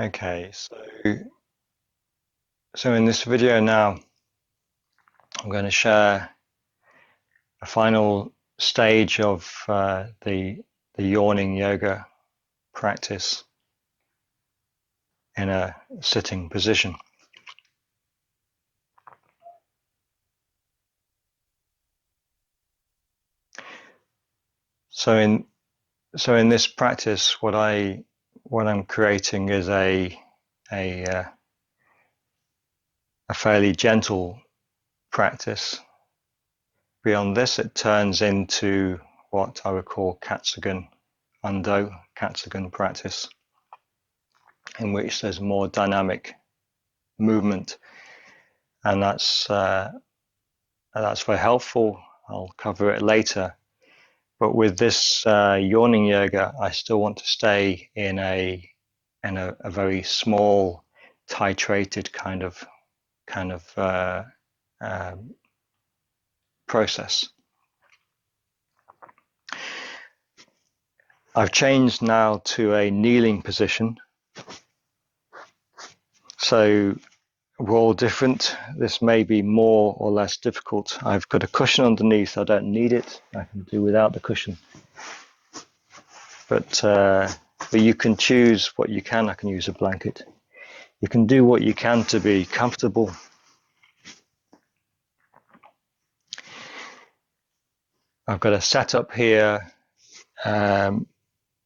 Okay, so in this video now, I'm going to share a final stage of the yawning yoga practice in a sitting position. So in this practice, what I'm creating is a fairly gentle practice. Beyond this, it turns into what I would call Katsugan Undo, Katsugan practice, in which there's more dynamic movement, and that's very helpful. I'll cover it later. But with this yawning yoga, I still want to stay in a very small, titrated kind of process. I've changed now to a kneeling position. So we're all different. This may be more or less difficult. I've got a cushion underneath. I don't need it. I can do without the cushion. But you can choose what you can. I can use a blanket. You can do what you can to be comfortable. I've got a setup here. In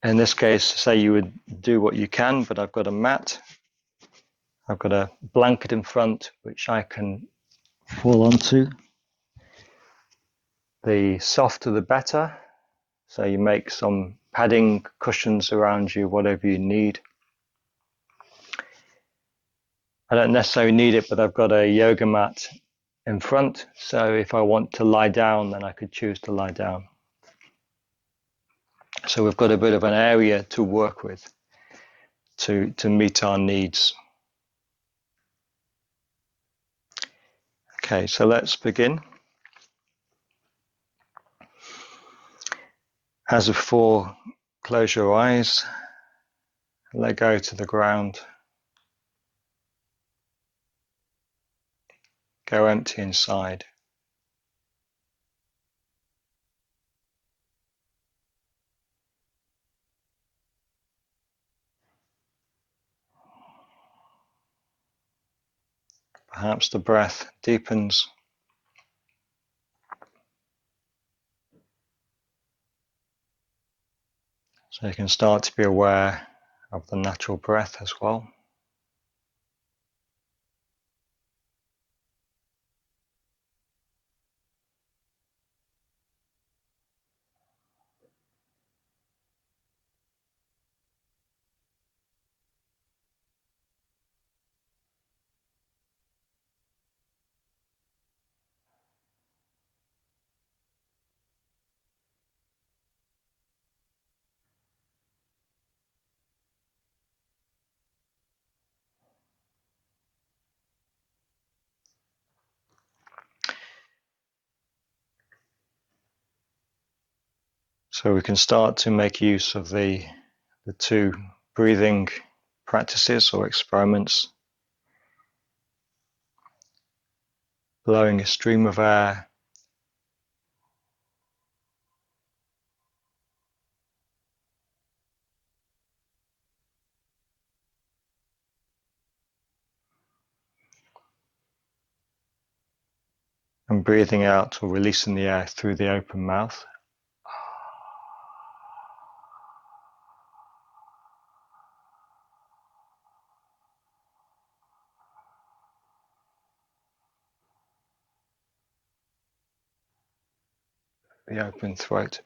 this case, say you would do what you can, but I've got a mat. I've got a blanket in front, which I can fall onto. The softer the better. So you make some padding cushions around you, whatever you need. I don't necessarily need it, but I've got a yoga mat in front. So if I want to lie down, then I could choose to lie down. So we've got a bit of an area to work with to meet our needs. Okay, so let's begin. As before, close your eyes, let go to the ground, go empty inside. Perhaps the breath deepens. So you can start to be aware of the natural breath as well. So we can start to make use of the two breathing practices or experiments. Blowing a stream of air and breathing out or releasing the air through the open mouth. The open throat.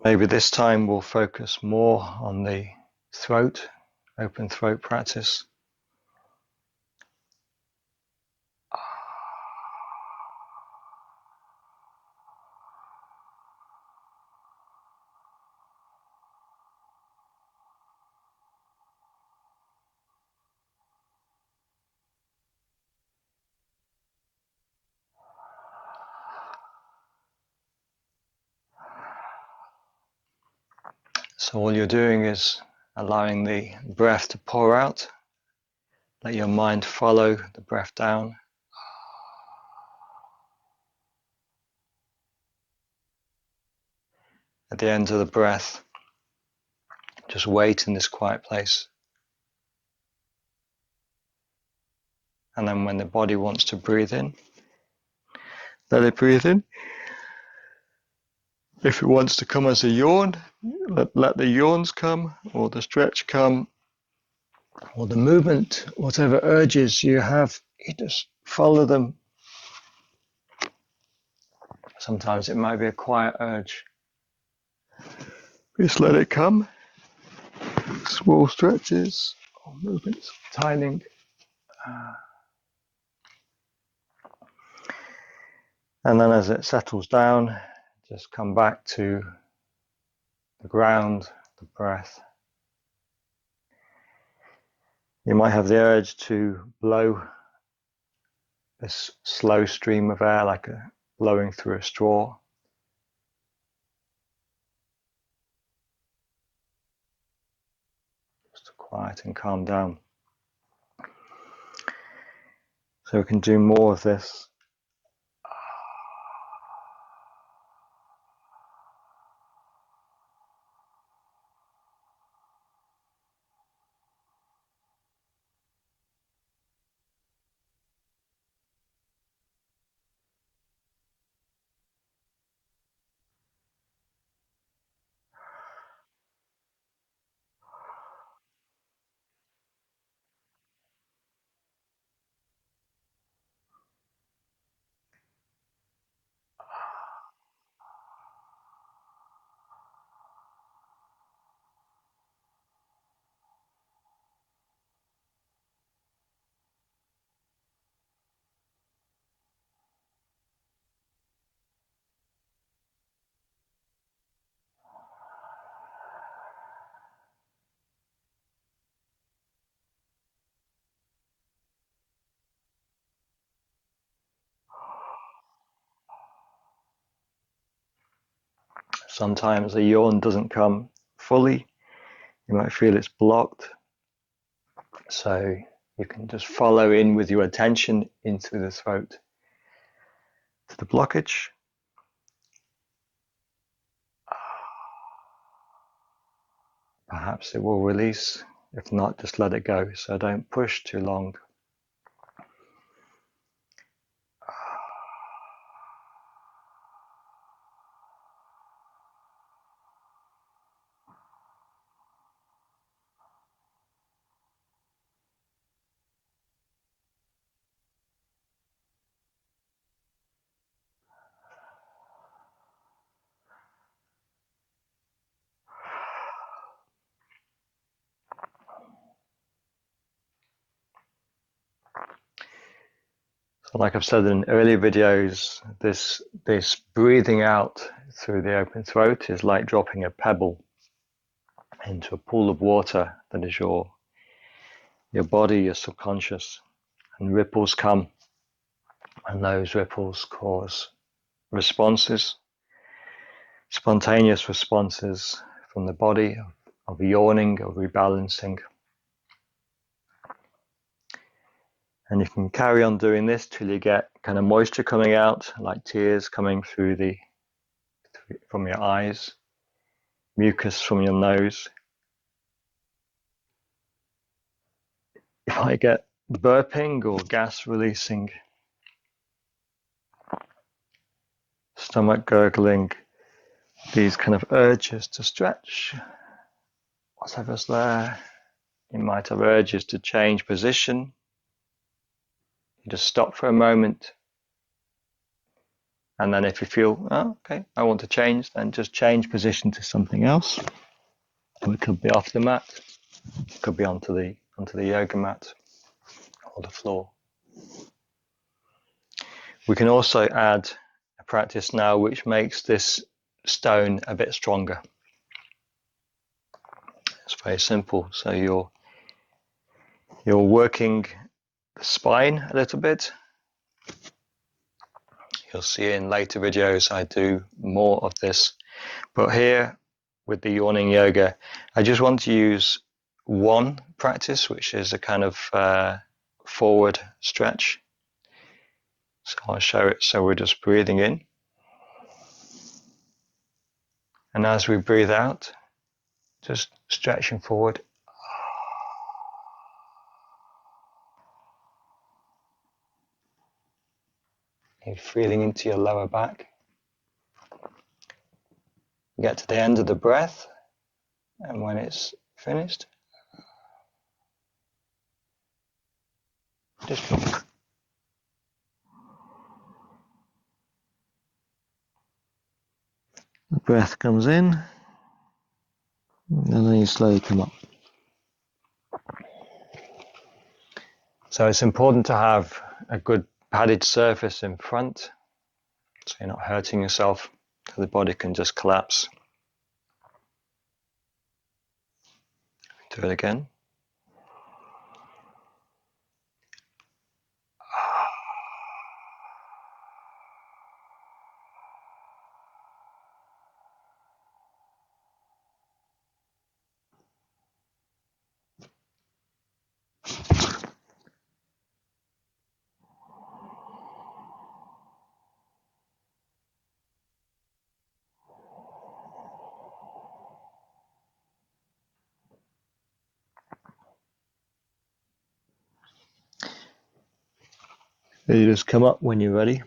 Maybe this time we'll focus more on the throat, open throat practice. So all you're doing is allowing the breath to pour out. Let your mind follow the breath down. At the end of the breath, just wait in this quiet place. And then when the body wants to breathe in, let it breathe in. If it wants to come as a yawn, let the yawns come, or the stretch come, or the movement, whatever urges you have, you just follow them. Sometimes it might be a quiet urge. Just let it come. Small stretches or movements, timing. And then as it settles down, just come back to the ground, the breath. You might have the urge to blow this slow stream of air like blowing through a straw. Just to quiet and calm down. So we can do more of this. Sometimes a yawn doesn't come fully. You might feel it's blocked. So you can just follow in with your attention in through the throat to the blockage. Perhaps it will release. If not, just let it go. So don't push too long. So like I've said in earlier videos, this breathing out through the open throat is like dropping a pebble into a pool of water that is your body, your subconscious, and ripples come, and those ripples cause responses, spontaneous responses from the body of yawning, of rebalancing. And you can carry on doing this till you get kind of moisture coming out, like tears coming from your eyes, mucus from your nose. If I get burping or gas releasing, stomach gurgling, these kind of urges to stretch, whatever's there. You might have urges to change position. You just stop for a moment. And then if you feel, oh, okay, I want to change, then just change position to something else. Or it could be off the mat. It could be onto the yoga mat or the floor. We can also add a practice now which makes this stone a bit stronger. It's very simple. So you're working the spine a little bit. You'll see in later videos I do more of this. But here with the Yawning Yoga, I just want to use one practice, which is a kind of forward stretch. So I'll show it. So we're just breathing in. And as we breathe out, just stretching forward. You're feeling into your lower back. Get to the end of the breath, and when it's finished, just the breath comes in, and then you slowly come up. So it's important to have a good padded surface in front, so you're not hurting yourself, so the body can just collapse. Do it again. You just come up when you're ready.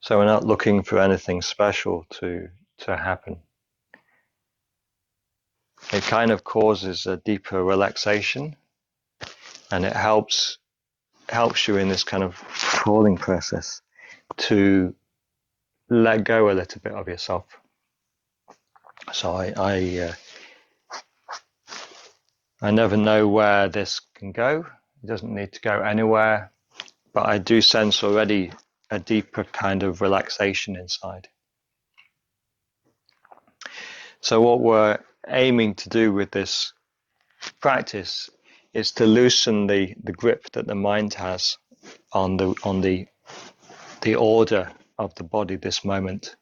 So we're not looking for anything special to happen. It kind of causes a deeper relaxation, and it helps you in this kind of falling process to let go a little bit of yourself. So I never know where this can go. It doesn't need to go anywhere, but I do sense already a deeper kind of relaxation inside. So what we're aiming to do with this practice is to loosen the grip that the mind has on the order of the body this moment,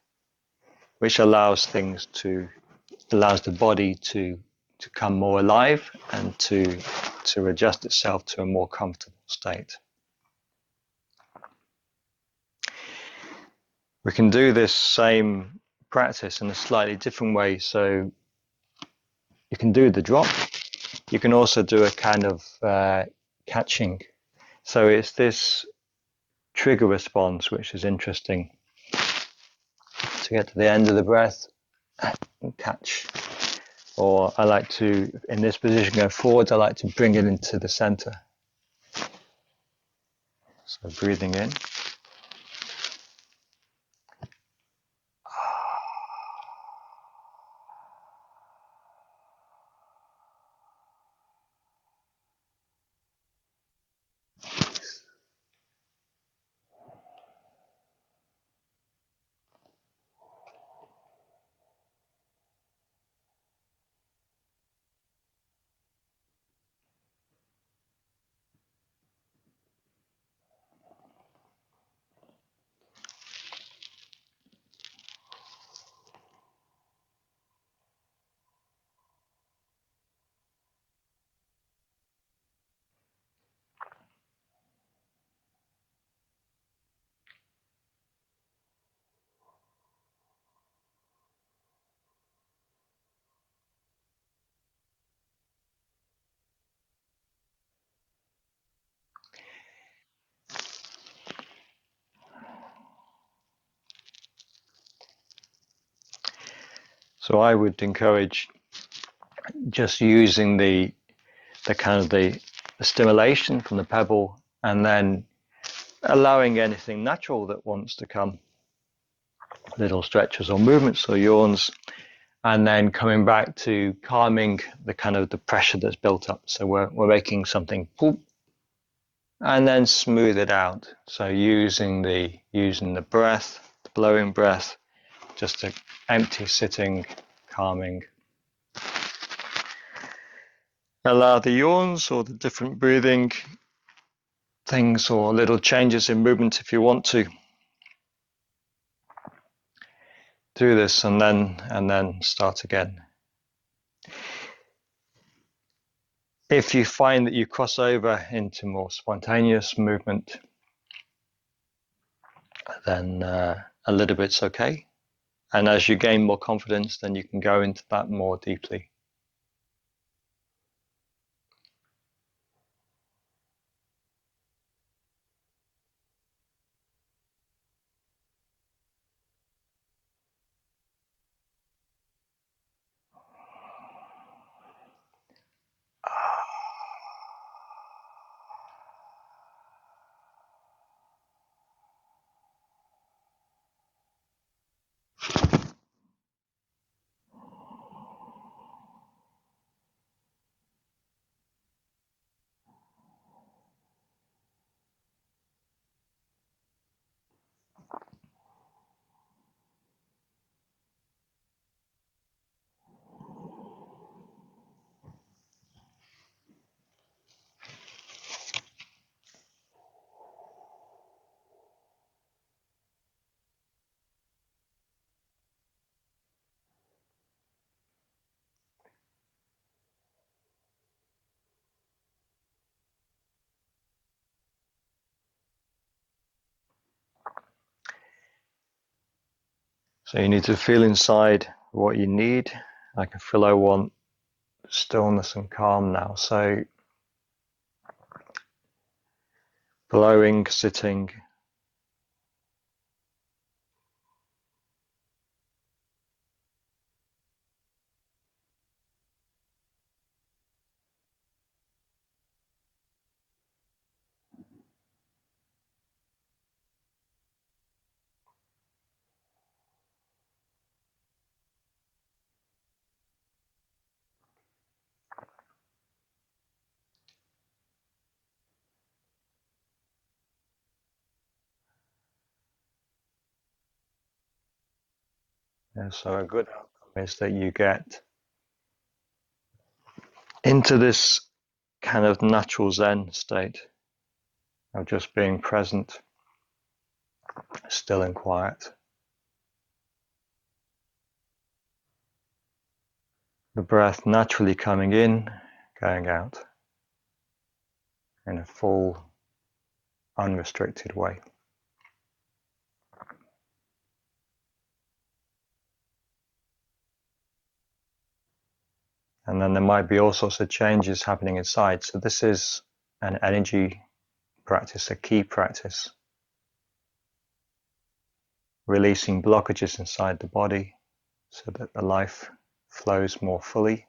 which allows the body to come more alive and to adjust itself to a more comfortable state. We can do this same practice in a slightly different way. So you can do the drop. You can also do a kind of catching. So it's this trigger response, which is interesting. To get to the end of the breath and catch. Or I like to, in this position, go forwards. I like to bring it into the center. So breathing in. So I would encourage just using the kind of the stimulation from the pebble, and then allowing anything natural that wants to come, little stretches or movements or yawns, and then coming back to calming the kind of the pressure that's built up. So we're making something poop, and then smooth it out. So using the breath, the blowing breath, just a empty sitting, calming. Allow the yawns or the different breathing things or little changes in movement if you want to. Do this and then start again. If you find that you cross over into more spontaneous movement, then a little bit's okay. And as you gain more confidence, then you can go into that more deeply. So you need to feel inside what you need. I can feel I want stillness and calm now. So blowing, sitting. And so a good outcome is that you get into this kind of natural Zen state of just being present, still and quiet. The breath naturally coming in, going out in a full, unrestricted way. And then there might be all sorts of changes happening inside. So this is an energy practice, a key practice. Releasing blockages inside the body so that the life flows more fully.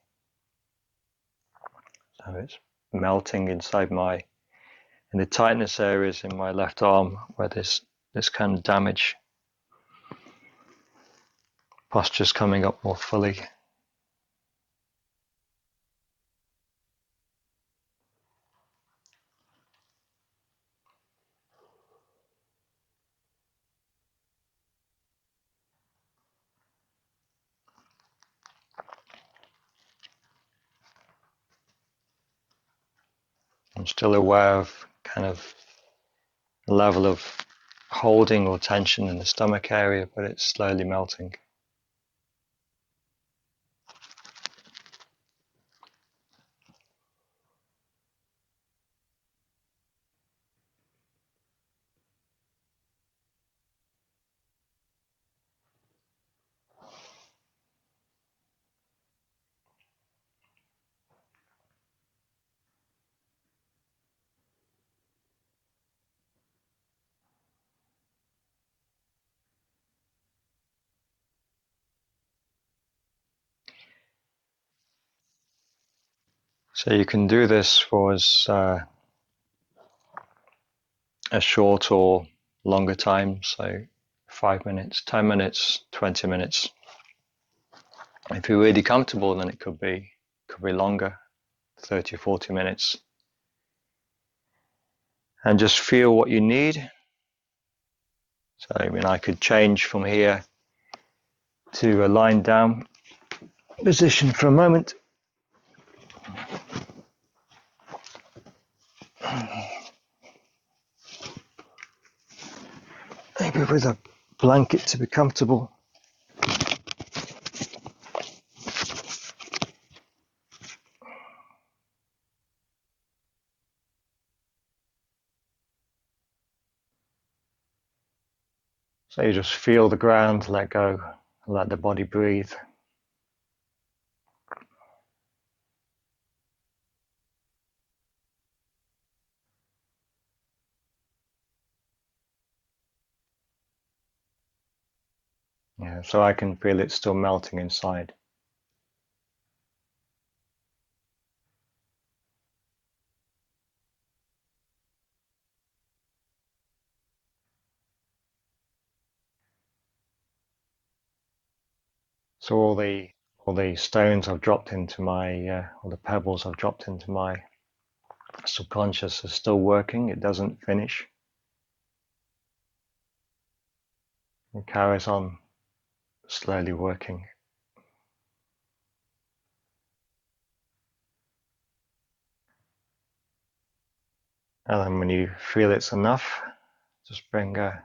So it's melting inside in the tightness areas in my left arm where this kind of damage. Posture's coming up more fully. I'm still aware of kind of the level of holding or tension in the stomach area, but it's slowly melting. So you can do this for as a short or longer time, so 5 minutes, 10 minutes, 20 minutes. If you're really comfortable, then it could be longer, 30 or 40 minutes. And just feel what you need. So I could change from here to a lying down position for a moment. Maybe with a blanket to be comfortable. So you just feel the ground, let go, let the body breathe. Yeah, so I can feel it still melting inside. So all the stones I've dropped into my, all the pebbles I've dropped into my subconscious are still working. It doesn't finish. It carries on slowly working. And then when you feel it's enough, just bring a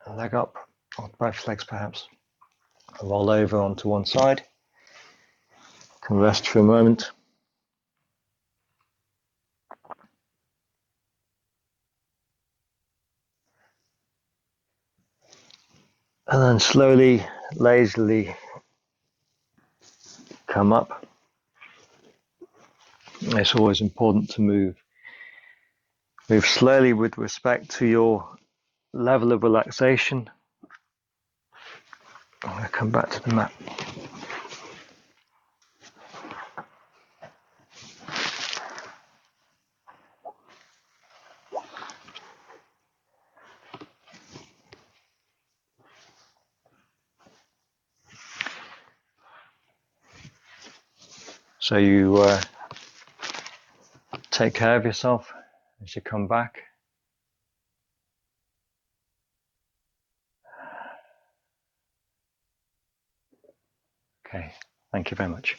leg up, or both legs perhaps. Roll over onto one side. Can rest for a moment. And then slowly, lazily come up. It's always important to move slowly with respect to your level of relaxation. I'm going to come back to the mat. So you take care of yourself as you come back. Okay, thank you very much.